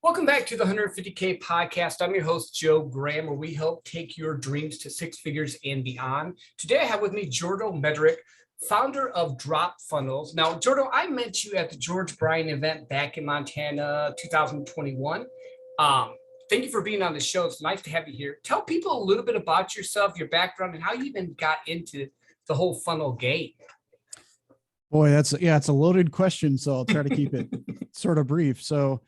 Welcome back to the 150K podcast. I'm your host, Joe Graham, where we help take your dreams to six figures and beyond. Today, I have with me Jordo Mederich, founder of Dropfunnels. Now, Jordo, I met you at the George Bryan event back in Montana, 2021. Thank you for being on the show. It's nice to have you here. Tell people a little bit about yourself, your background, and how you even got into the whole funnel game. Boy, it's a loaded question, so I'll try to keep it sort of brief. So,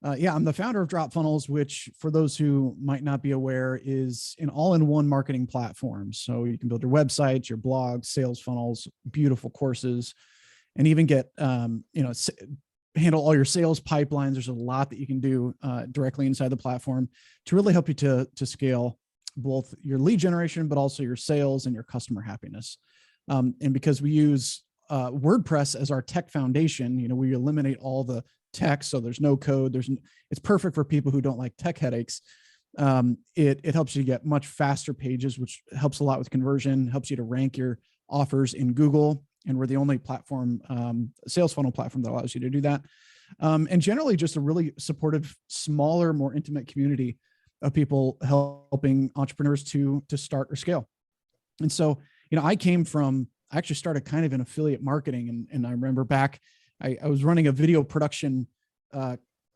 I'm the founder of Dropfunnels, which, for those who might not be aware, is an all-in-one marketing platform. So you can build your websites, your blogs, sales funnels, beautiful courses, and even get handle all your sales pipelines. There's a lot that you can do directly inside the platform to really help you to scale both your lead generation, but also your sales and your customer happiness. And because we use WordPress as our tech foundation, we eliminate all the text, so there's no code. It's perfect for people who don't like tech headaches. It helps you get much faster pages, which helps a lot with conversion, helps you to rank your offers in Google. And we're the only platform, sales funnel platform that allows you to do that. And generally just a really supportive, smaller, more intimate community of people helping entrepreneurs to start or scale. And so, I actually started kind of in affiliate marketing. And I remember back, I was running a video production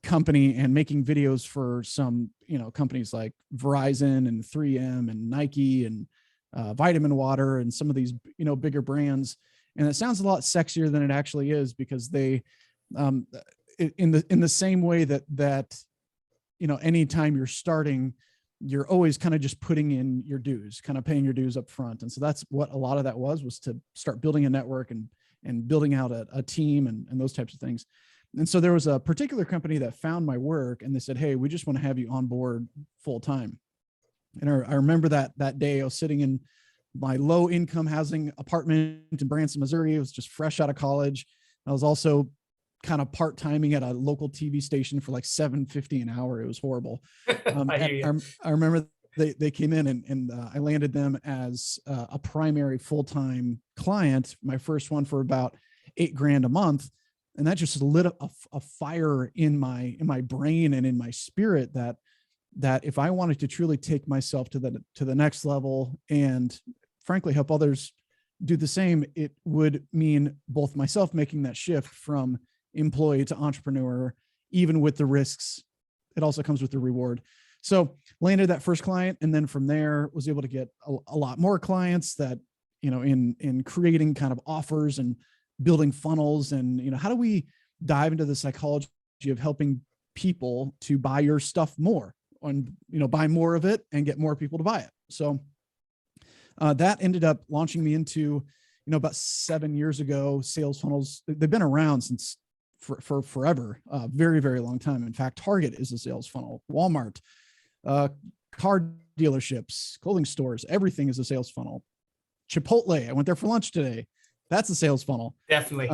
company and making videos for some, companies like Verizon and 3M and Nike and Vitamin Water and some of these, bigger brands. And it sounds a lot sexier than it actually is, because they, in the same way that anytime you're starting, you're always kind of just putting in your dues, kind of paying your dues up front. And so that's what a lot of that was to start building a network and building out a team and those types of things. And so there was a particular company that found my work and they said, "Hey, we just want to have you on board full time." And I remember that day I was sitting in my low income housing apartment in Branson, Missouri. It was just fresh out of college. I was also kind of part-timing at a local TV station for like $7.50 an hour. It was horrible. I remember they came in and I landed them as a primary full-time client, my first one, for about $8,000 a month. And that just lit up a fire in my brain and in my spirit that if I wanted to truly take myself to the next level and frankly help others do the same, it would mean both myself making that shift from employee to entrepreneur, even with the risks. It also comes with the reward. So landed that first client. And then from there was able to get a lot more clients that, in creating kind of offers and building funnels. And, how do we dive into the psychology of helping people to buy your stuff more and, buy more of it and get more people to buy it. So that ended up launching me into, about 7 years ago, sales funnels. They've been around since for forever, very, very long time. In fact, Target is a sales funnel, Walmart, car dealerships, clothing stores, everything is a sales funnel. Chipotle, I went there for lunch today. That's a sales funnel. Definitely.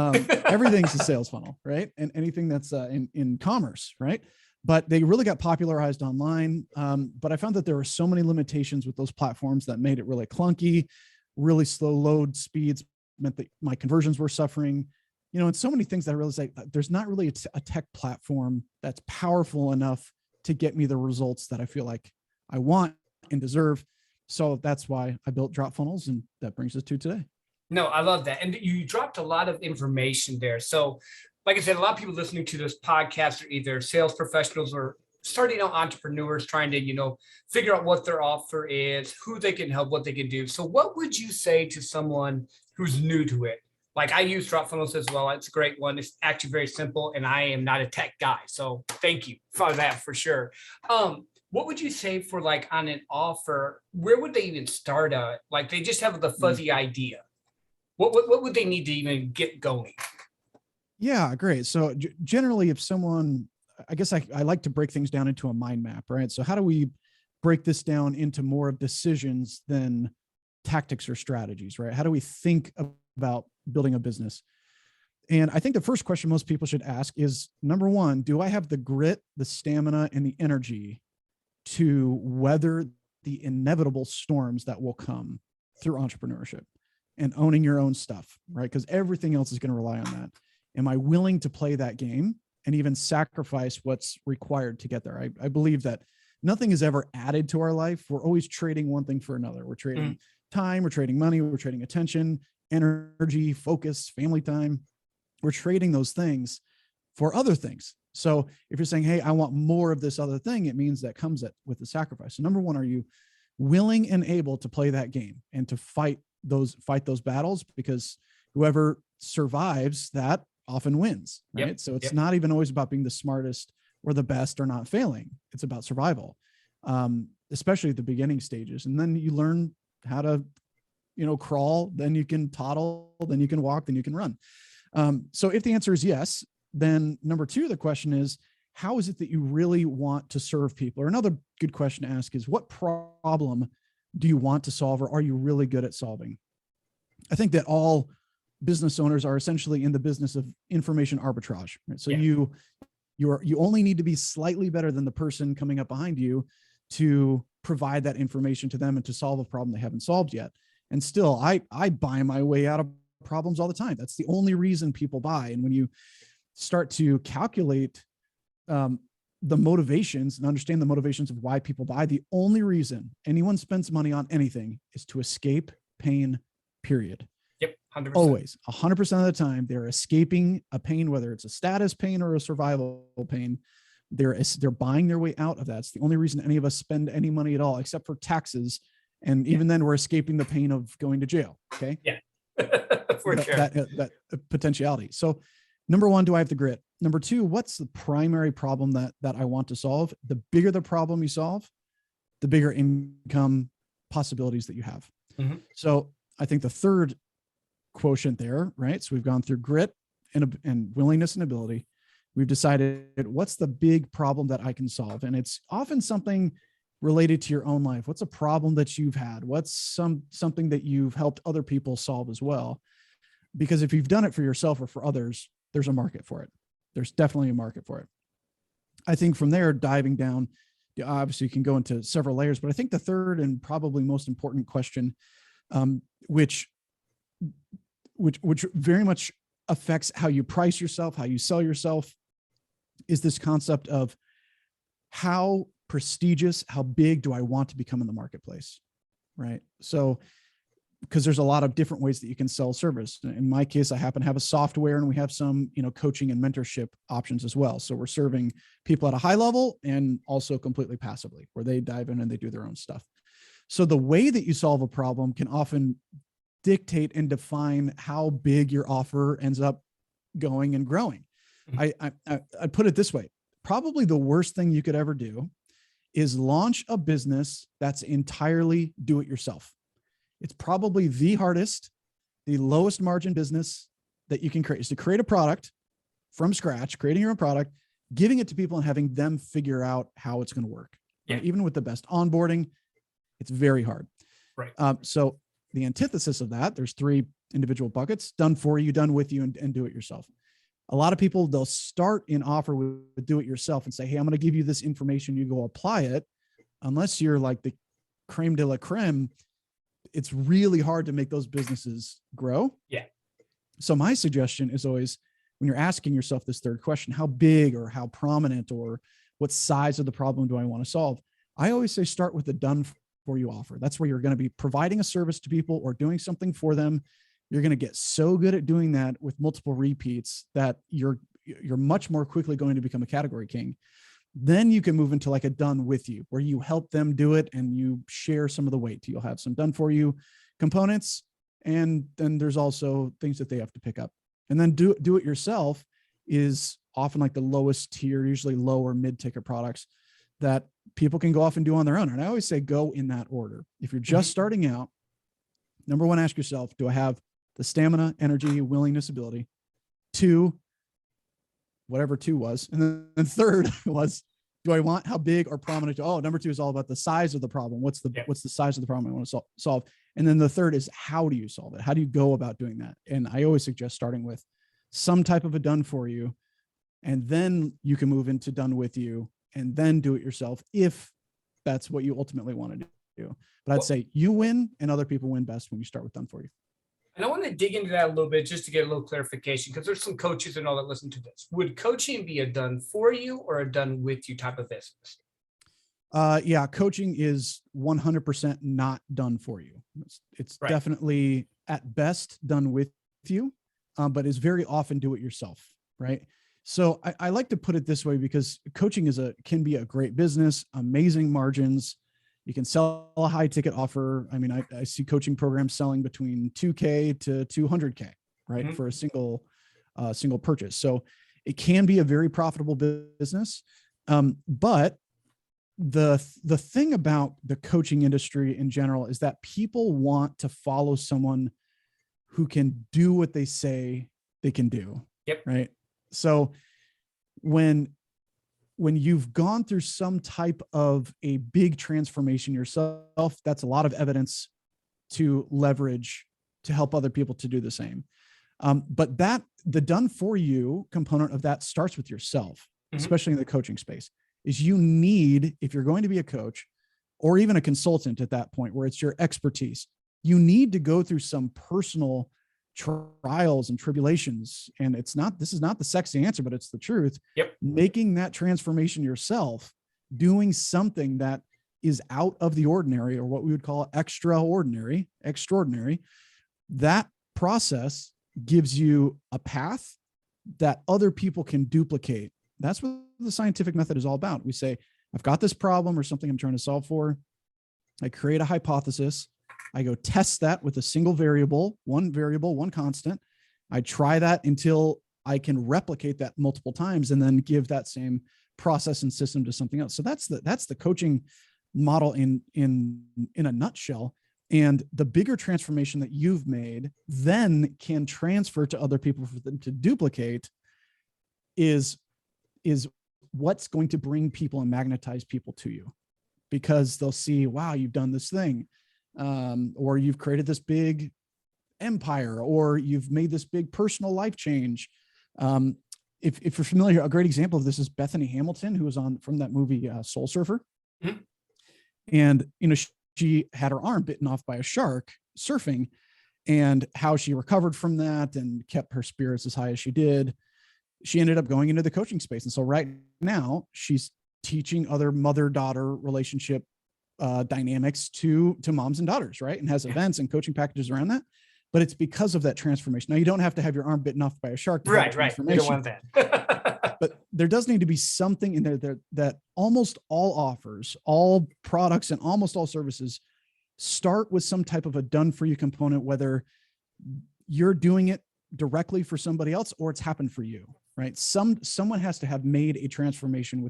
Everything's a sales funnel, right? And anything that's in commerce, right? But they really got popularized online. But I found that there were so many limitations with those platforms that made it really clunky, really slow load speeds, meant that my conversions were suffering. And so many things that I realized there's not really a tech platform that's powerful enough to get me the results that I feel like I want and deserve. So that's why I built Dropfunnels, and that brings us to today. No, I love that. And you dropped a lot of information there. So like I said, a lot of people listening to this podcast are either sales professionals or starting out entrepreneurs trying to, figure out what their offer is, who they can help, what they can do. So what would you say to someone who's new to it? Like, I use Dropfunnels as well. It's a great one. It's actually very simple, and I am not a tech guy. So thank you for that for sure. What would you say for like on an offer, where would they even start at? Like, they just have the fuzzy idea. What would they need to even get going? Yeah, great. So generally, if someone, I guess I like to break things down into a mind map, right? So how do we break this down into more of decisions than tactics or strategies, right? How do we think about building a business? And I think the first question most people should ask is, number one, do I have the grit, the stamina, and the energy to weather the inevitable storms that will come through entrepreneurship and owning your own stuff, right? Because everything else is going to rely on that. Am I willing to play that game and even sacrifice what's required to get there. I believe that nothing is ever added to our life. We're always trading one thing for another. We're trading time, we're trading money, we're trading attention, energy, focus, family time. We're trading those things for other things. So if you're saying, hey, I want more of this other thing, it means that comes with the sacrifice. So number one, are you willing and able to play that game and to fight those battles? Because whoever survives that often wins, right? Yep. So it's not even always about being the smartest or the best or not failing. It's about survival, especially at the beginning stages. And then you learn how to, crawl, then you can toddle, then you can walk, then you can run. So if the answer is yes, then number two, the question is, how is it that you really want to serve people? Or another good question to ask is, what problem do you want to solve, or are you really good at solving? I think that all business owners are essentially in the business of information arbitrage, right? So you only need to be slightly better than the person coming up behind you to provide that information to them and to solve a problem they haven't solved yet. And still, I buy my way out of problems all the time. That's the only reason people buy. And when you start to calculate the motivations and understand the motivations of why people buy, the only reason anyone spends money on anything is to escape pain, period. Yep, 100%. Always, 100% of the time, they're escaping a pain, whether it's a status pain or a survival pain. They're buying their way out of that. It's the only reason any of us spend any money at all, except for taxes. And even then, we're escaping the pain of going to jail. Okay. Yeah, for sure. That potentiality. So, number one, do I have the grit? Number two, what's the primary problem that I want to solve? The bigger the problem you solve, the bigger income possibilities that you have. So, I think the third quotient there, right? So we've gone through grit and willingness and ability. We've decided what's the big problem that I can solve. And it's often something related to your own life. What's a problem that you've had? What's something that you've helped other people solve as well? Because if you've done it for yourself or for others, there's a market for it. There's definitely a market for it. I think from there, diving down, obviously you can go into several layers, but I think the third and probably most important question, which very much affects how you price yourself, how you sell yourself, is this concept of how prestigious, how big do I want to become in the marketplace, right? So, because there's a lot of different ways that you can sell service. In my case, I happen to have a software, and we have some, coaching and mentorship options as well. So we're serving people at a high level and also completely passively, where they dive in and they do their own stuff. So the way that you solve a problem can often dictate and define how big your offer ends up going and growing. I put it this way: probably the worst thing you could ever do is launch a business that's entirely do it yourself. It's probably the hardest, the lowest margin business that you can create, is to create a product from scratch, creating your own product, giving it to people and having them figure out how it's going to work. Yeah. Right? Even with the best onboarding, it's very hard. Right. So the antithesis of that, there's three individual buckets: done for you, done with you, and do it yourself. A lot of people, they'll start in offer with do it yourself and say, hey, I'm going to give you this information, you go apply it. Unless you're like the creme de la creme, it's really hard to make those businesses grow. Yeah. So my suggestion is always, when you're asking yourself this third question, how big or how prominent or what size of the problem do I want to solve? I always say start with the done for you offer. That's where you're going to be providing a service to people or doing something for them. You're going to get so good at doing that with multiple repeats that you're much more quickly going to become a category king. Then you can move into like a done with you, where you help them do it and you share some of the weight. You'll have some done for you components, and then there's also things that they have to pick up. And then do it yourself is often like the lowest tier, usually low or mid-ticket products that people can go off and do on their own. And I always say go in that order. If you're just starting out, number one, ask yourself, do I have the stamina, energy, willingness, ability? Two, whatever two was. And then third was, do I want, how big or prominent? Oh, number two is all about the size of the problem. What's the size of the problem I want to solve? And then the third is, how do you solve it? How do you go about doing that? And I always suggest starting with some type of a done for you, and then you can move into done with you, and then do it yourself if that's what you ultimately want to do. But I'd say you win and other people win best when you start with done for you. And I want to dig into that a little bit just to get a little clarification, because there's some coaches and all that listen to this. Would coaching be a done for you or a done with you type of business? Yeah, coaching is 100% not done for you. It's Right. definitely at best done with you, but is very often do it yourself, right? So I like to put it this way, because coaching can be a great business, amazing margins. You can sell a high ticket offer. I mean, I see coaching programs selling between 2K to 200K, right? Mhm. For a single purchase. So it can be a very profitable business. But the thing about the coaching industry in general is that people want to follow someone who can do what they say they can do. Yep. Right. So when you've gone through some type of a big transformation yourself, that's a lot of evidence to leverage to help other people to do the same. But the done for you component of that starts with yourself, especially in the coaching space, is you need, if you're going to be a coach or even a consultant at that point where it's your expertise, you need to go through some personal trials and tribulations. And this is not the sexy answer, but it's the truth. Yep. Making that transformation yourself, doing something that is out of the ordinary, or what we would call extraordinary, that process gives you a path that other people can duplicate. That's what the scientific method is all about. We say, I've got this problem or something I'm trying to solve for. I create a hypothesis. I go test that with a single variable, one constant. I try that until I can replicate that multiple times and then give that same process and system to something else. So that's the coaching model in a nutshell. And the bigger transformation that you've made then can transfer to other people for them to duplicate is what's going to bring people and magnetize people to you, because they'll see, wow, you've done this thing. Or you've created this big empire, or you've made this big personal life change. If you're familiar, a great example of this is Bethany Hamilton, who was from that movie Soul Surfer. Mm-hmm. And, she had her arm bitten off by a shark surfing, and how she recovered from that and kept her spirits as high as she did. She ended up going into the coaching space. And so right now she's teaching other mother-daughter relationship dynamics to moms and daughters, right? And has events and coaching packages around that. But it's because of that transformation. Now, you don't have to have your arm bitten off by a shark. Right. You don't want that. But there does need to be something in there that almost all offers, all products, and almost all services start with some type of a done for you component, whether you're doing it directly for somebody else or it's happened for you, right? Someone has to have made a transformation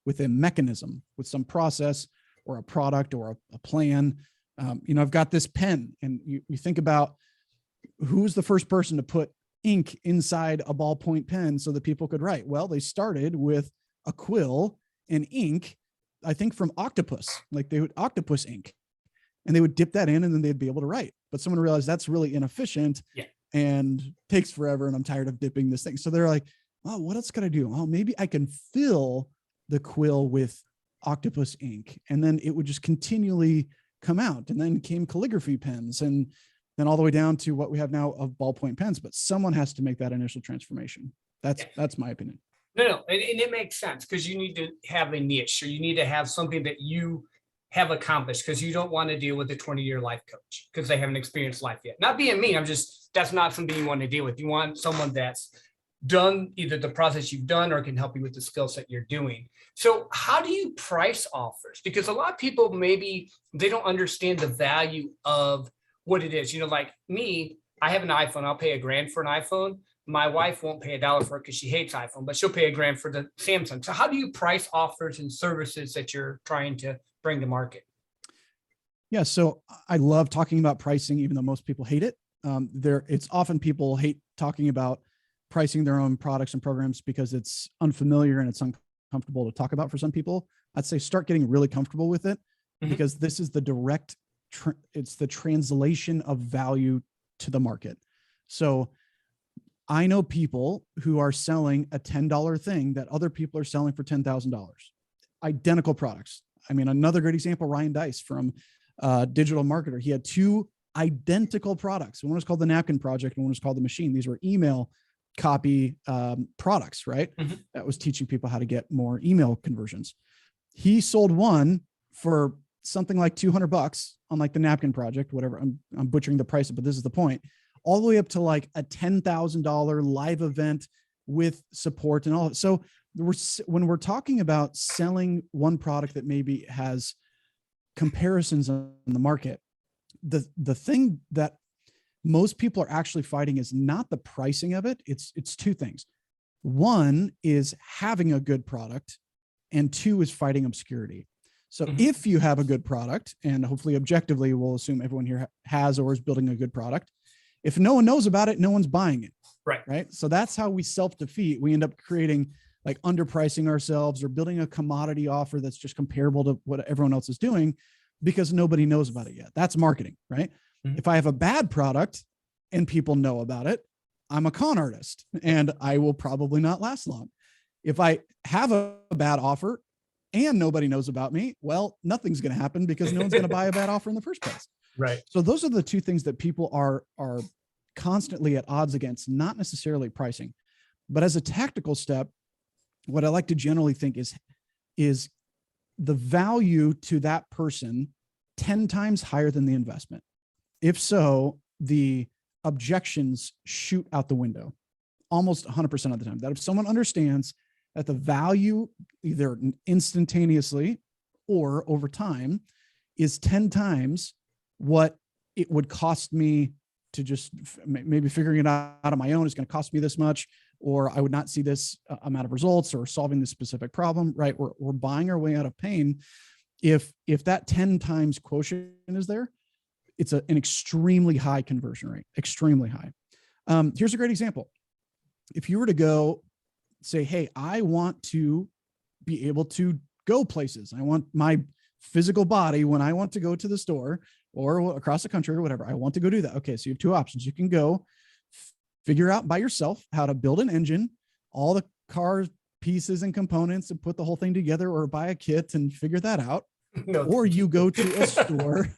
with a mechanism, with some process or a product or a plan. I've got this pen, and you think about who's the first person to put ink inside a ballpoint pen so that people could write. Well, they started with a quill and ink, I think from octopus, like they would octopus ink, and they would dip that in and then they'd be able to write. But someone realized that's really inefficient and takes forever, and I'm tired of dipping this thing. So they're like, oh, what else could I do? Oh, maybe I can fill the quill with octopus ink, and then it would just continually come out. And then came calligraphy pens, and then all the way down to what we have now of ballpoint pens. But someone has to make that initial transformation. That's my opinion. No, and it makes sense, because you need to have a niche, or you need to have something that you have accomplished, because you don't want to deal with a 20-year life coach because they haven't experienced life yet. Not being mean, that's not something you want to deal with. You want someone that's done either the process you've done or can help you with the skill set you're doing. So how do you price offers? Because a lot of people, maybe they don't understand the value of what it is. Like me, I have an iPhone. I'll pay $1,000 for an iPhone. My wife won't pay $1 for it because she hates iPhone, but she'll pay $1,000 for the Samsung. So how do you price offers and services that you're trying to bring to market? Yeah. So I love talking about pricing, even though most people hate it. It's often people hate talking about pricing their own products and programs because it's unfamiliar and it's uncomfortable to talk about for some people. I'd say start getting really comfortable with it, because this is the direct, it's the translation of value to the market. So I know people who are selling a $10 thing that other people are selling for $10,000, identical products. I mean, another great example, Ryan Dice from Digital Marketer. He had two identical products. One was called the Napkin Project and one was called the Machine. These were email copy products, right? Mm-hmm. That was teaching people how to get more email conversions. He sold one for something like $200 on like the Napkin Project, whatever. I'm butchering the price, but this is the point. All the way up to like a $10,000 live event with support and all. So when we're talking about selling one product that maybe has comparisons on the market, the thing that most people are actually fighting is not the pricing of it. It's two things. One is having a good product, and two is fighting obscurity. So if you have a good product, and hopefully objectively, we'll assume everyone here has or is building a good product. If no one knows about it, no one's buying it. Right. So that's how we self-defeat. We end up creating like underpricing ourselves or building a commodity offer that's just comparable to what everyone else is doing because nobody knows about it yet. That's marketing, right? If I have a bad product and people know about it, I'm a con artist and I will probably not last long. If I have a bad offer and nobody knows about me, well, nothing's going to happen because no one's going to buy a bad offer in the first place. Right. So those are the two things that people are constantly at odds against, not necessarily pricing. But as a tactical step, what I like to generally think is the value to that person 10 times higher than the investment. If so, the objections shoot out the window almost 100% of the time. That if someone understands that the value either instantaneously or over time is 10 times what it would cost me to just maybe figuring it out on my own is going to cost me this much, or I would not see this amount of results or solving this specific problem, right? We're buying our way out of pain. If that 10 times quotient is there, it's an extremely high conversion rate, extremely high. Here's a great example. If you were to go say, hey, I want to be able to go places. I want my physical body when I want to go to the store or across the country or whatever, I want to go do that. Okay. So you have two options. You can go figure out by yourself how to build an engine, all the car pieces and components and put the whole thing together, or buy a kit and figure that out. No. Or you go to a store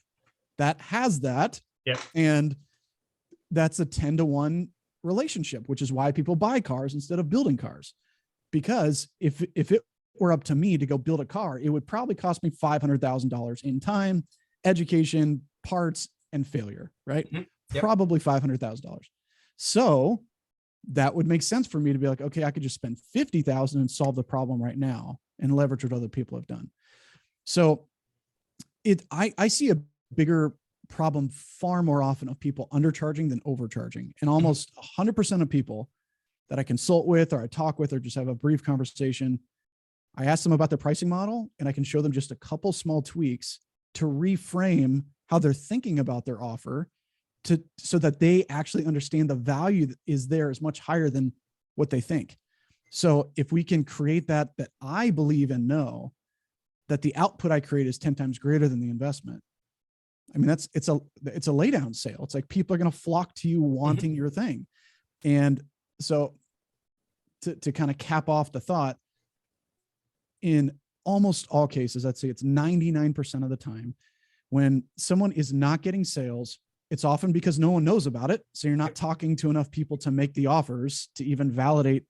that has that. Yep. And that's a 10-to-1 relationship, which is why people buy cars instead of building cars. Because if it were up to me to go build a car, it would probably cost me $500,000 in time, education, parts, and failure, right? Mm-hmm. Yep. Probably $500,000. So that would make sense for me to be like, okay, I could just spend $50,000 and solve the problem right now and leverage what other people have done. So I see a bigger problem far more often of people undercharging than overcharging. And almost 100% of people that I consult with or I talk with or just have a brief conversation, I ask them about their pricing model and I can show them just a couple small tweaks to reframe how they're thinking about their offer so that they actually understand the value that is there is much higher than what they think. So if we can create that I believe and know that the output I create is 10 times greater than the investment. I mean, it's a lay down sale. It's like people are going to flock to you wanting your thing. And so to kind of cap off the thought, in almost all cases, I'd say it's 99% of the time when someone is not getting sales, it's often because no one knows about it. So you're not talking to enough people to make the offers to even validate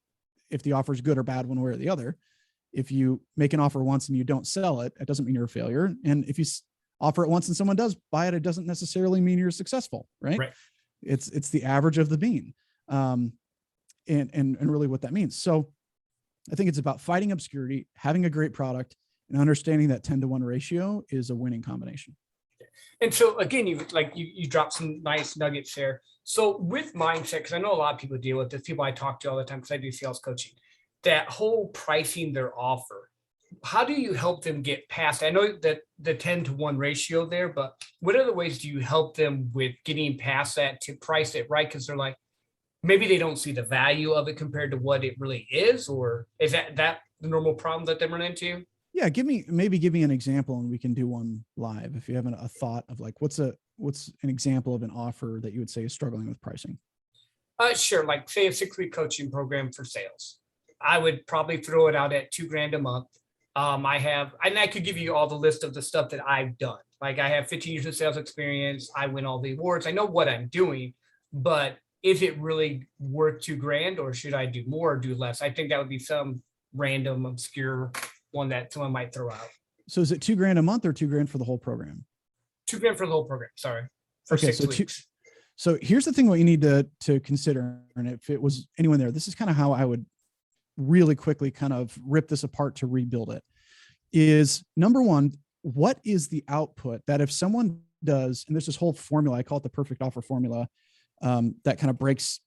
if the offer is good or bad one way or the other. If you make an offer once and you don't sell it, it doesn't mean you're a failure. And if you offer it once and someone does buy it, it doesn't necessarily mean you're successful, right? It's the average of the mean. And really what that means. So I think it's about fighting obscurity, having a great product, and understanding that 10-to-1 ratio is a winning combination. And so again, you dropped some nice nuggets there. So with mindset, because I know a lot of people deal with this, people I talk to all the time because I do sales coaching, that whole pricing their offer. How do you help them get past? I know that the 10-to-1 ratio there, but what other ways do you help them with getting past that to price it right? Because they're like, maybe they don't see the value of it compared to what it really is, or is that the normal problem that they run into? Yeah, give me an example and we can do one live. If you have a thought of like, what's an example of an offer that you would say is struggling with pricing? Sure. Like say a 6-week coaching program for sales. I would probably throw it out at $2,000 a month. I could give you all the list of the stuff that I've done. Like I have 15 years of sales experience. I win all the awards. I know what I'm doing, but is it really worth $2,000 or should I do more or do less? I think that would be some random obscure one that someone might throw out. So is it $2,000 a month or $2,000 for the whole program? $2,000 for the whole program. Sorry. For okay, 6 weeks. So here's the thing, what you need to consider. And if it was anyone there, this is kind of how I would really quickly kind of rip this apart to rebuild it. Is number one, what is the output that if someone does, and there's this whole formula, I call it the perfect offer formula, that kind of breaks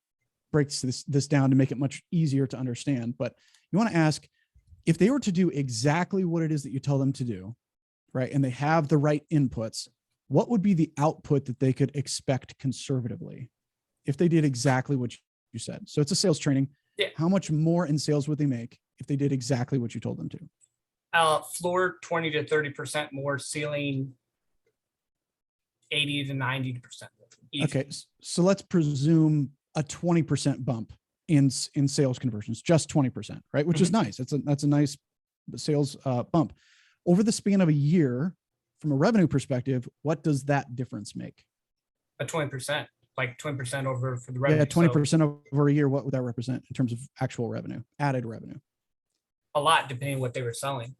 this down to make it much easier to understand. But you want to ask, if they were to do exactly what it is that you tell them to do, right, and they have the right inputs, what would be the output that they could expect conservatively if they did exactly what you said? So it's a sales training. Yeah. How much more in sales would they make if they did exactly what you told them to? Floor 20 to 30% more, ceiling 80 to 90%. Easy. Okay, so let's presume a 20% bump in sales conversions, just 20%, right? Which is nice. That's a nice sales bump. Over the span of a year, from a revenue perspective, what does that difference make? A 20%, like 20% over for the revenue. Yeah, 20% over a year. What would that represent in terms of actual revenue, added revenue? A lot, depending on what they were selling.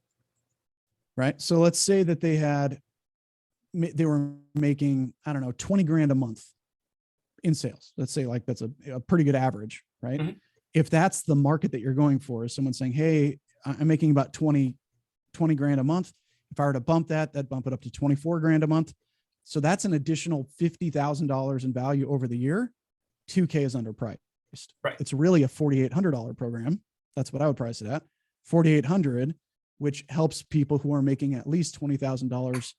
Right. So let's say that they were making, I don't know, $20,000 a month in sales. Let's say like that's a pretty good average, right? Mm-hmm. If that's the market that you're going for, is someone saying, hey, I'm making about $20,000 a month. If I were to bump that'd bump it up to $24,000 a month. So that's an additional $50,000 in value over the year. $2,000 is underpriced. Right. It's really a $4,800 program. That's what I would price it at. $4,800, which helps people who are making at least $20,000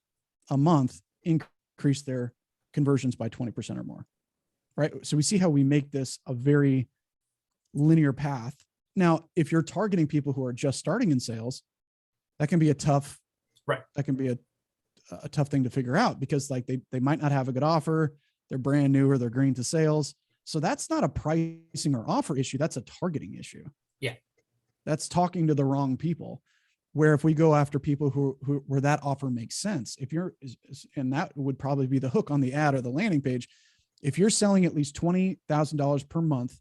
a month increase their conversions by 20% or more. Right. So we see how we make this a very linear path. Now, if you're targeting people who are just starting in sales, that can be a tough, that can be a tough thing to figure out, because like they might not have a good offer. They're brand new or they're green to sales. So that's not a pricing or offer issue. That's a targeting issue. Yeah. That's talking to the wrong people. Where if we go after people who where that offer makes sense, and that would probably be the hook on the ad or the landing page. If you're selling at least $20,000 per month,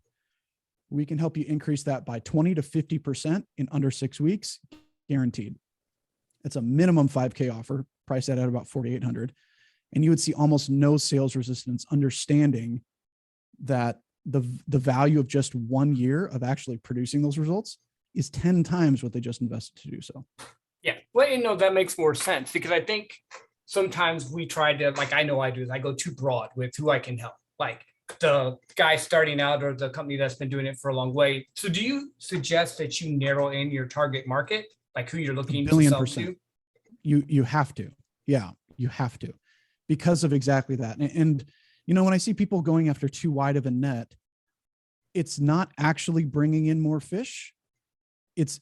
we can help you increase that by 20 to 50% in under 6 weeks, guaranteed. It's a minimum $5,000 offer, priced at about $4,800. And you would see almost no sales resistance, understanding that the value of just 1 year of actually producing those results is 10 times what they just invested to do so. Yeah. Well, that makes more sense, because I think sometimes we try to, like, I know I do, I go too broad with who I can help, like the guy starting out or the company that's been doing it for a long way. So do you suggest that you narrow in your target market, like who you're looking to sell to? You have to. Yeah, you have to, because of exactly that. And when I see people going after too wide of a net, it's not actually bringing in more fish. It's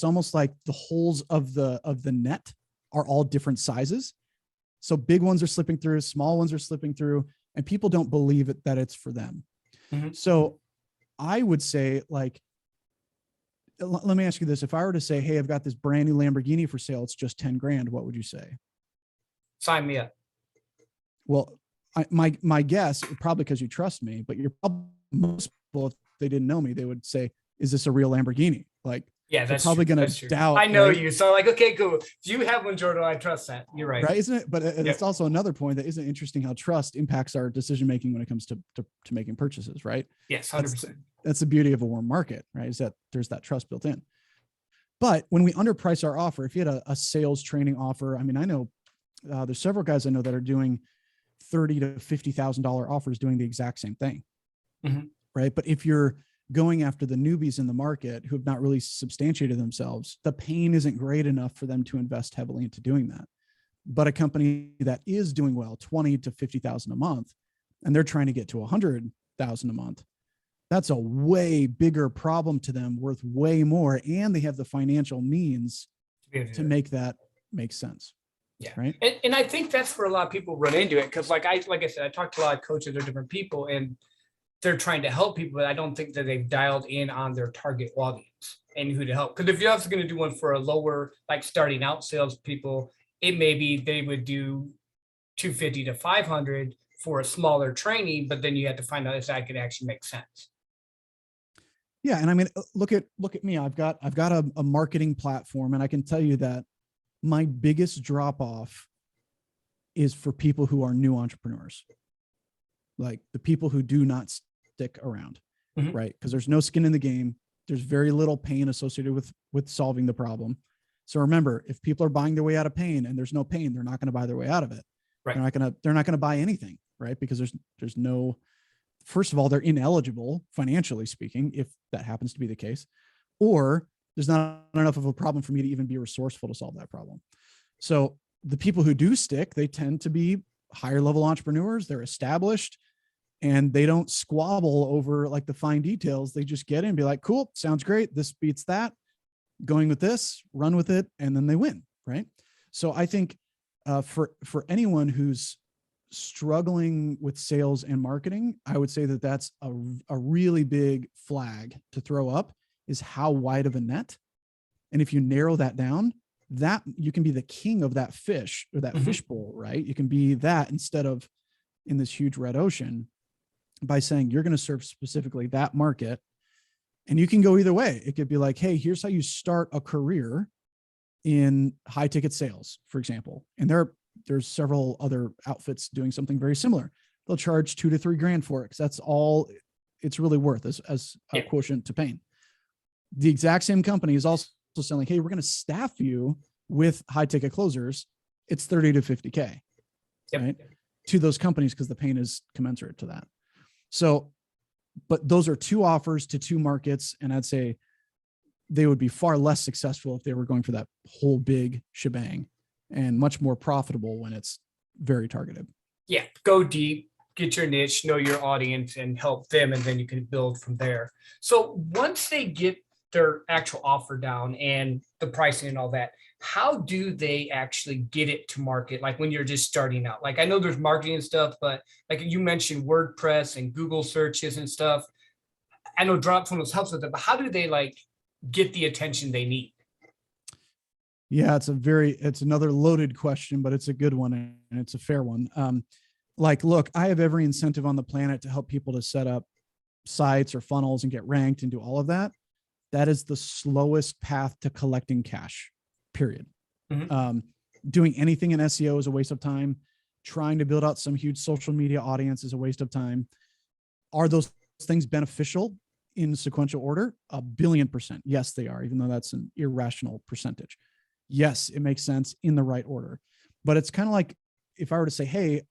almost like the holes of the net are all different sizes. So big ones are slipping through, small ones are slipping through, and people don't believe it, that it's for them. Mm-hmm. So I would say, like, let me ask you this. If I were to say, hey, I've got this brand new Lamborghini for sale, it's just $10,000, what would you say? Sign me up. Well, my guess, probably because you trust me, but most people, if they didn't know me, they would say, is this a real Lamborghini? Like, yeah, that's probably going to doubt. I know, right? You. So like, okay, cool. If you have one, Jordo, I trust that. You're right. Right. Isn't it? But it's also another point that isn't interesting, how trust impacts our decision-making when it comes to making purchases, right? Yes. 100%. That's the beauty of a warm market, right? Is that there's that trust built in. But when we underprice our offer, if you had a sales training offer, I mean, I know there's several guys I know that are doing $30,000 to $50,000 offers doing the exact same thing. Mm-hmm. Right. But if you're going after the newbies in the market who have not really substantiated themselves, the pain isn't great enough for them to invest heavily into doing that. But a company that is doing well, 20 to 50,000 a month, and they're trying to get to 100,000 a month, that's a way bigger problem to them, worth way more. And they have the financial means to make that make sense. Yeah. Right. And I think that's where a lot of people run into it. Cause like I said, I talked to a lot of coaches or different people, and they're trying to help people, but I don't think that they've dialed in on their target audience and who to help. Because if you're also going to do one for a lower, like starting out salespeople, it may be they would do 250 to 500 for a smaller training, but then you had to find out if that could actually make sense. Yeah. And I mean, look at me. I've got a marketing platform, and I can tell you that my biggest drop off is for people who are new entrepreneurs, like the people who do not stick around, right? Because there's no skin in the game. There's very little pain associated with solving the problem. So remember, if people are buying their way out of pain and there's no pain, they're not going to buy their way out of it. Right. They're not going to buy anything, right? Because there's no, first of all, they're ineligible financially speaking, if that happens to be the case, or there's not enough of a problem for me to even be resourceful to solve that problem. So the people who do stick, they tend to be higher level entrepreneurs. They're established and they don't squabble over like the fine details. They just get in and be like, cool, sounds great. This beats that, going with this, run with it. And then they win. Right. So I think for anyone who's struggling with sales and marketing, I would say that that's a really big flag to throw up, is how wide of a net. And if you narrow that down, that you can be the king of that fish, or that fishbowl, right? You can be that instead of in this huge red ocean, by saying you're going to serve specifically that market. And you can go either way. It could be like, hey, here's how you start a career in high ticket sales, for example. And there's several other outfits doing something very similar. They'll charge $2,000 to $3,000 for it, because that's all it's really worth as a quotient to pain. The exact same company is also selling, hey, we're going to staff you with high ticket closers. It's $30,000 to $50,000, right? To those companies, because the pain is commensurate to that. So, but those are two offers to two markets. And I'd say they would be far less successful if they were going for that whole big shebang, and much more profitable when it's very targeted. Yeah. Go deep, get your niche, know your audience, and help them. And then you can build from there. So once they get their actual offer down and the pricing and all that, how do they actually get it to market? Like when you're just starting out, like I know there's marketing and stuff, but like you mentioned WordPress and Google searches and stuff. I know Dropfunnels helps with it, but how do they like get the attention they need? Yeah, it's another loaded question, but it's a good one and it's a fair one. Like, look, I have every incentive on the planet to help people to set up sites or funnels and get ranked and do all of that. That is the slowest path to collecting cash, period. Doing anything in SEO is a waste of time. Trying to build out some huge social media audience is a waste of time. Are those things beneficial in sequential order? 1,000,000,000%. Yes, they are, even though that's an irrational percentage. Yes, it makes sense in the right order. But it's kind of like if I were to say, hey,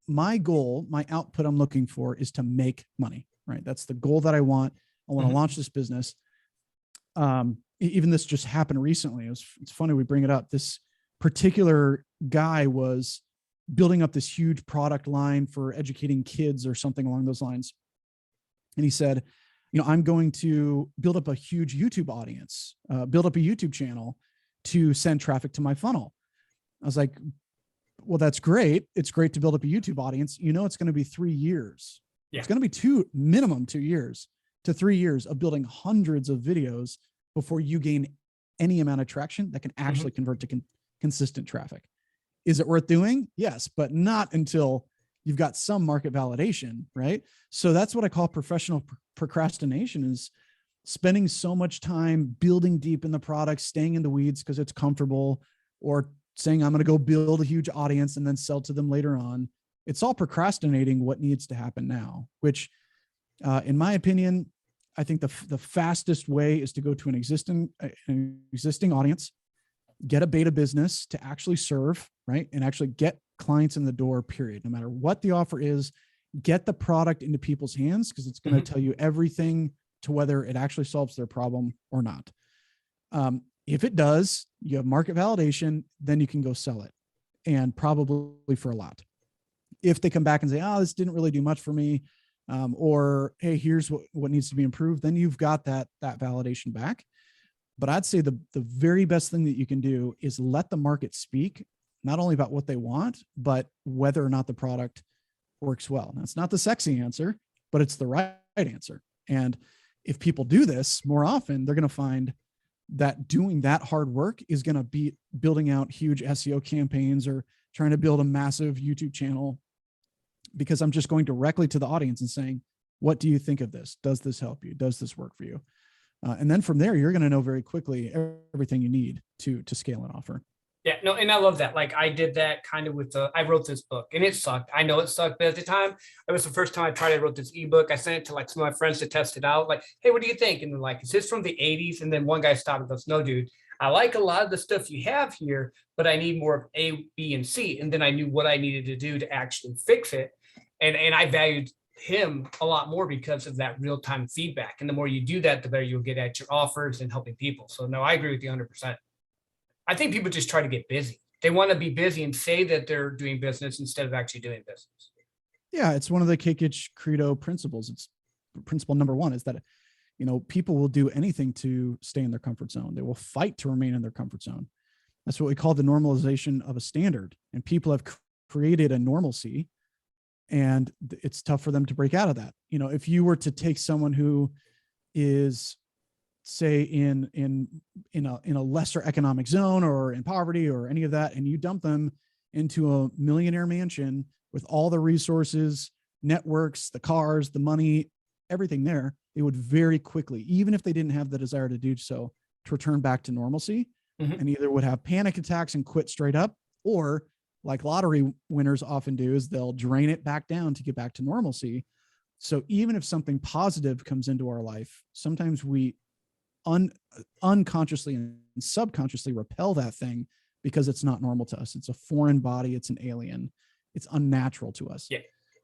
my goal, my output I'm looking for is to make money, right? That's the goal that I want. I want to launch this business. Even this just happened recently. It's funny we bring it up. This particular guy was building up this huge product line for educating kids or something along those lines. And he said, I'm going to build up a huge YouTube audience, build up a YouTube channel to send traffic to my funnel. I was like, well, that's great. It's great to build up a YouTube audience. It's going to be 3 years. Yeah. It's going to be minimum 2 years to 3 years of building hundreds of videos before you gain any amount of traction that can actually convert to consistent traffic. Is it worth doing? Yes, but not until you've got some market validation, right? So that's what I call professional procrastination, is spending so much time building deep in the product, staying in the weeds because it's comfortable, or saying I'm going to go build a huge audience and then sell to them later on. It's all procrastinating what needs to happen now, which in my opinion, I think the fastest way is to go to an existing audience, get a beta business to actually serve, right? And actually get clients in the door, period. No matter what the offer is, get the product into people's hands, because it's going to tell you everything to whether it actually solves their problem or not. If it does, you have market validation, then you can go sell it, and probably for a lot. If they come back and say, oh, this didn't really do much for me, or, hey, here's what needs to be improved, then you've got that validation back. But I'd say the very best thing that you can do is let the market speak, not only about what they want, but whether or not the product works well. Now, it's not the sexy answer, but it's the right answer. And if people do this more often, they're going to find that doing that hard work is going to be building out huge SEO campaigns or trying to build a massive YouTube channel, because I'm just going directly to the audience and saying, what do you think of this? Does this help you? Does this work for you? And then from there, you're going to know very quickly everything you need to scale an offer. Yeah, no, and I love that. Like I did that kind of with I wrote this book and it sucked. I know it sucked, but at the time, it was the first time I tried. I wrote this ebook. I sent it to like some of my friends to test it out. Like, hey, what do you think? And they're like, is this from the 80s? And then one guy stopped and goes, no, dude, I like a lot of the stuff you have here, but I need more of A, B, and C. And then I knew what I needed to do to actually fix it. And I valued him a lot more because of that real-time feedback. And the more you do that, the better you'll get at your offers and helping people. So no, I agree with you 100%. I think people just try to get busy. They want to be busy and say that they're doing business instead of actually doing business. Yeah, it's one of the Kikich Credo principles. It's principle number one is that, people will do anything to stay in their comfort zone. They will fight to remain in their comfort zone. That's what we call the normalization of a standard. And people have created a normalcy, and it's tough for them to break out of that. If you were to take someone who is, say, in a lesser economic zone or in poverty or any of that, and you dump them into a millionaire mansion with all the resources, networks, the cars, the money, everything there, they would very quickly, even if they didn't have the desire to do so, to return back to normalcy, and either would have panic attacks and quit straight up, or like lottery winners often do, is they'll drain it back down to get back to normalcy. So even if something positive comes into our life, sometimes we unconsciously and subconsciously repel that thing because it's not normal to us. It's a foreign body. It's an alien. It's unnatural to us. Yeah.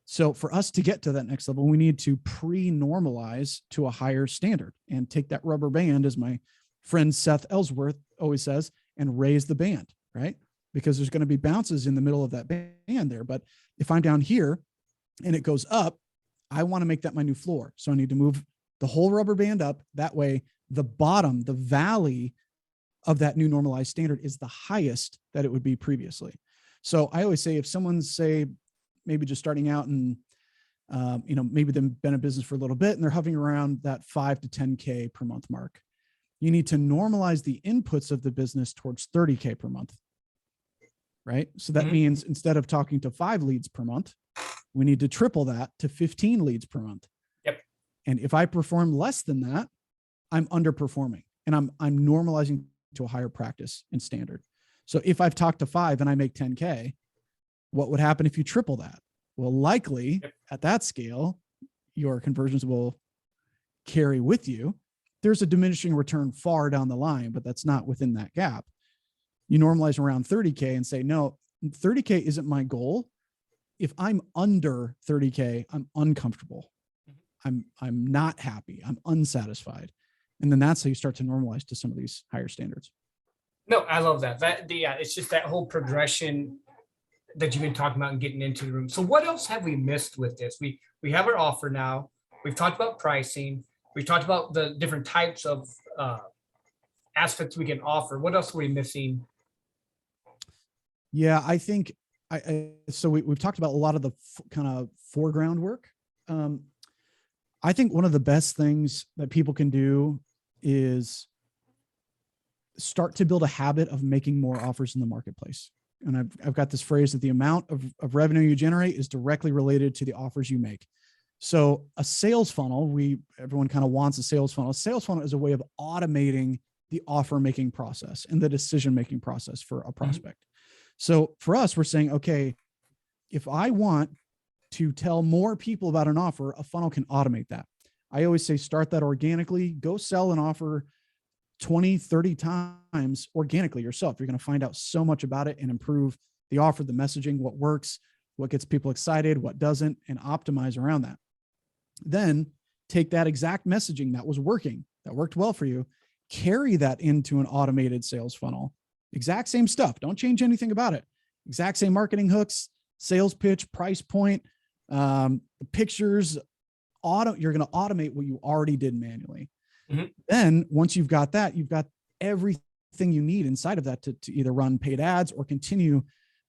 So for us to get to that next level, we need to pre-normalize to a higher standard and take that rubber band, as my friend Seth Ellsworth always says, and raise the band, right? Because there's going to be bounces in the middle of that band there. But if I'm down here and it goes up, I want to make that my new floor. So I need to move the whole rubber band up. That way, the bottom, the valley of that new normalized standard is the highest that it would be previously. So I always say, if someone's, say, maybe just starting out and, maybe they've been in business for a little bit and they're hovering around that 5 to 10K per month mark, you need to normalize the inputs of the business towards 30K per month, right? So that means instead of talking to 5 leads per month, we need to triple that to 15 leads per month. Yep. And if I perform less than that, I'm underperforming, and I'm normalizing to a higher practice and standard. So if I've talked to 5 and I make 10K, what would happen if you triple that? Well, likely at that scale, your conversions will carry with you. There's a diminishing return far down the line, but that's not within that gap. You normalize around 30K and say, no, 30K isn't my goal. If I'm under 30K, I'm uncomfortable. I'm not happy. I'm unsatisfied. And then that's how you start to normalize to some of these higher standards. No, I love that. It's just that whole progression that you've been talking about and getting into the room. So what else have we missed with this? We have our offer now. We've talked about pricing. We've talked about the different types of aspects we can offer. What else are we missing? Yeah, I think so we've talked about a lot of the kind of foreground work. I think one of the best things that people can do is start to build a habit of making more offers in the marketplace. And I've got this phrase that the amount of revenue you generate is directly related to the offers you make. So a sales funnel, everyone kind of wants a sales funnel. A sales funnel is a way of automating the offer making process and the decision making process for a prospect. So for us, we're saying, okay, if I want to tell more people about an offer, a funnel can automate that. I always say, start that organically. Go sell an offer 20, 30 times organically yourself. You're going to find out so much about it and improve the offer, the messaging, what works, what gets people excited, what doesn't, and optimize around that. Then take that exact messaging that was working, that worked well for you, carry that into an automated sales funnel. Exact same stuff. Don't change anything about it. Exact same marketing hooks, sales pitch, price point, pictures. You're going to automate what you already did manually. Then once you've got that, you've got everything you need inside of that to either run paid ads or continue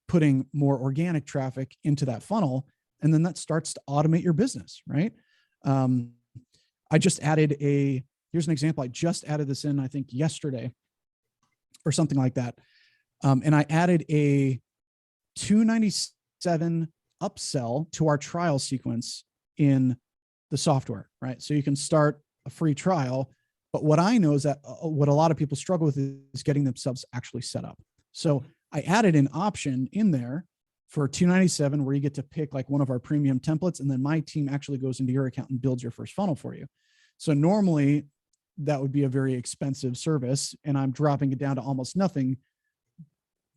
putting more organic traffic into that funnel. And then that starts to automate your business, right? I just added a here's an example. I just added this in, I think yesterday or something like that. And I added a $297 upsell to our trial sequence in the software, right? So you can start a free trial, but what I know is that what a lot of people struggle with is getting themselves actually set up. So I added an option in there for $297 where you get to pick like one of our premium templates, and then my team actually goes into your account and builds your first funnel for you. So normally that would be a very expensive service, and I'm dropping it down to almost nothing.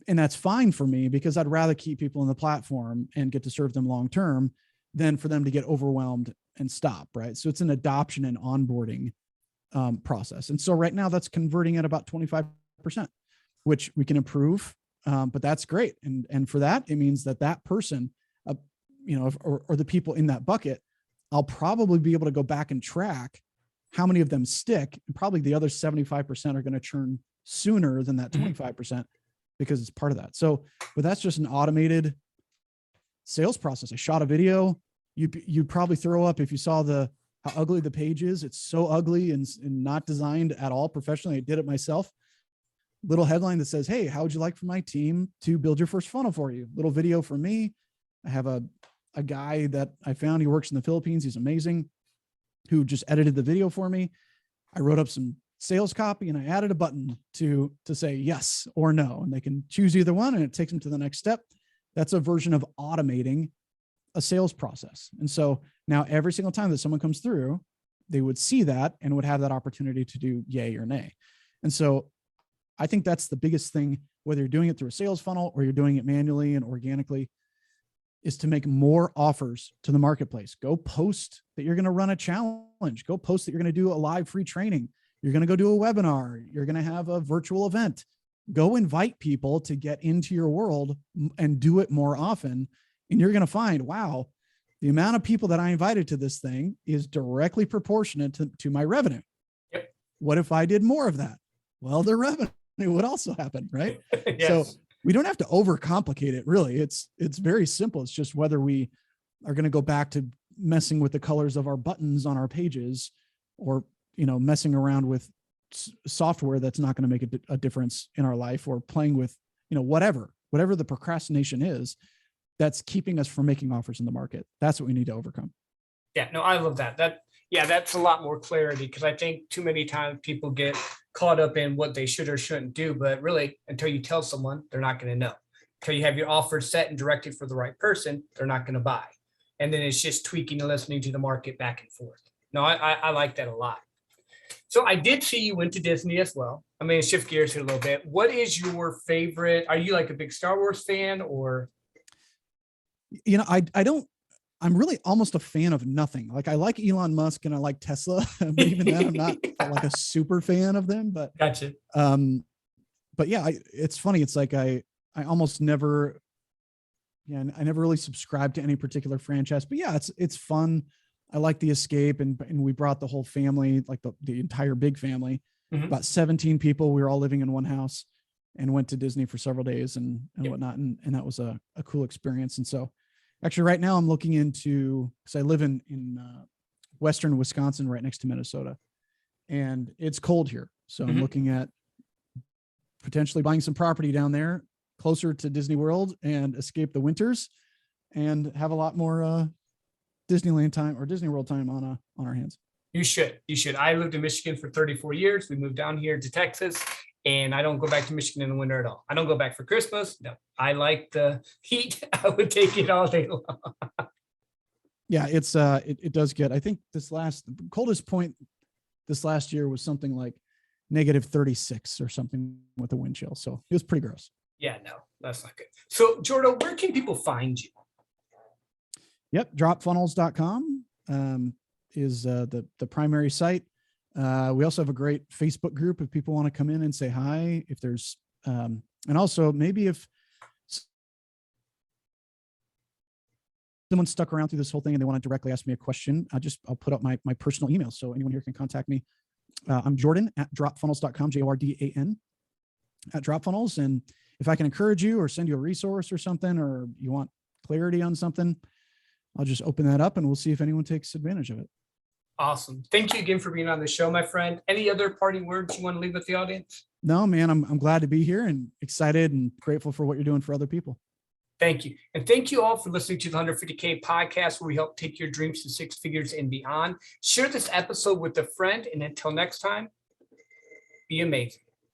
And that's fine for me because I'd rather keep people in the platform and get to serve them long-term than for them to get overwhelmed and stop, right? So it's an adoption and onboarding process. And so right now that's converting at about 25%, which we can improve. But that's great. And for that, it means that that person, or the people in that bucket, I'll probably be able to go back and track how many of them stick. And probably the other 75% are going to churn sooner than that 25% because it's part of that. So, but that's just an automated sales process. I shot a video. You'd probably throw up if you saw how ugly the page is. It's so ugly and not designed at all professionally. I did it myself. Little headline that says, hey, how would you like for my team to build your first funnel for you? Little video for me. I have a guy that I found, he works in the Philippines. He's amazing, who just edited the video for me. I wrote up some sales copy and I added a button to say yes or no, and they can choose either one and it takes them to the next step. That's a version of automating a sales process. And so now every single time that someone comes through, they would see that and would have that opportunity to do yay or nay. And so I think that's the biggest thing, whether you're doing it through a sales funnel or you're doing it manually and organically, is to make more offers to the marketplace. Go post that you're going to run a challenge. Go post that you're going to do a live free training. You're going to go do a webinar. You're going to have a virtual event. Go invite people to get into your world and do it more often. And you're going to find, wow, the amount of people that I invited to this thing is directly proportionate to my revenue. Yep. What if I did more of that? Well, the revenue would also happen, right? Yes. So we don't have to overcomplicate it, really. It's very simple. It's just whether we are going to go back to messing with the colors of our buttons on our pages, or messing around with software that's not going to make a difference in our life, or playing with whatever the procrastination is that's keeping us from making offers in the market. That's what we need to overcome. Yeah, no, I love that. That's a lot more clarity, because I think too many times people get caught up in what they should or shouldn't do, but really until you tell someone, they're not going to know. Until you have your offer set and directed for the right person, they're not going to buy. And then it's just tweaking and listening to the market back and forth. No, I like that a lot. So I did see you went to Disney as well. I'm going to shift gears here a little bit. What is your favorite? Are you like a big Star Wars fan, or? I'm really almost a fan of nothing. Like, I like Elon Musk and I like Tesla, but even then I'm not like a super fan of them, but Gotcha. But yeah, it's funny. It's like, I almost never, I never really subscribed to any particular franchise, but yeah, it's fun. I like the escape, and we brought the whole family, like the entire big family, about 17 people. We were all living in one house and went to Disney for several days and whatnot. And that was a cool experience. And so actually right now I'm looking into, because I live in Western Wisconsin, right next to Minnesota, and it's cold here. So I'm looking at potentially buying some property down there closer to Disney World and escape the winters and have a lot more Disneyland time or Disney World time on our hands. You should. I lived in Michigan for 34 years. We moved down here to Texas, and I don't go back to Michigan in the winter at all. I don't go back for Christmas. No, I like the heat. I would take it all day long. Yeah, it does get, I think the coldest point this last year was something like -36 or something with the wind chill. So it was pretty gross. Yeah, no, that's not good. So Jordo, where can people find you? Yep. Dropfunnels.com is the primary site. We also have a great Facebook group if people want to come in and say hi, if there's, and also maybe if someone stuck around through this whole thing and they want to directly ask me a question, I'll put up my personal email. So anyone here can contact me. I'm Jordan at dropfunnels.com, Jordan at Dropfunnels. And if I can encourage you or send you a resource or something, or you want clarity on something, I'll just open that up and we'll see if anyone takes advantage of it. Awesome. Thank you again for being on the show, my friend. Any other parting words you want to leave with the audience? No, man, I'm glad to be here and excited and grateful for what you're doing for other people. Thank you. And thank you all for listening to the 150K podcast, where we help take your dreams to six figures and beyond. Share this episode with a friend. And until next time, be amazing.